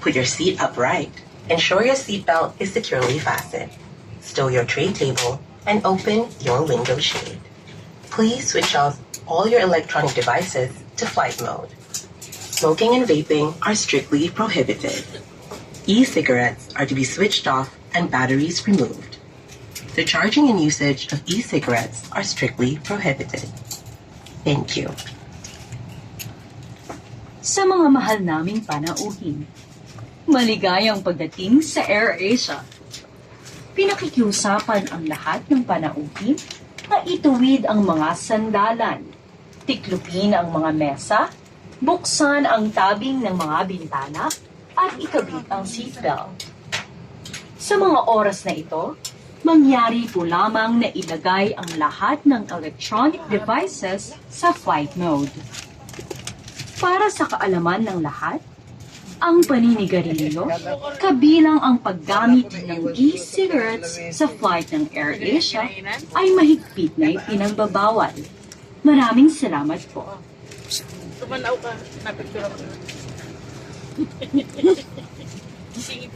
Put your seat upright. Ensure your seatbelt is securely fastened. Stow your tray table and open your window shade. Please switch off all your electronic devices to flight mode. Smoking and vaping are strictly prohibited. E-cigarettes are to be switched off and batteries removed. The charging and usage of e-cigarettes are strictly prohibited. Thank you. Sa mga mahal naming panauhin, maligayang pagdating sa AirAsia. Pinakikiusapan ang lahat ng panauhin na ituwid ang mga sandalan, tiklupin ang mga mesa, buksan ang tabing ng mga bintana, at ikabit ang seatbelt. Sa mga oras na ito, mangyari po lamang na ilagay ang lahat ng electronic devices sa flight mode. Para sa kaalaman ng lahat, ang paninigarilyo, kabilang ang paggamit ng e-cigarettes sa flight ng AirAsia ay mahigpit na ipinagbabawal. Maraming salamat po. Tumanaw ka, napicture ako. Singit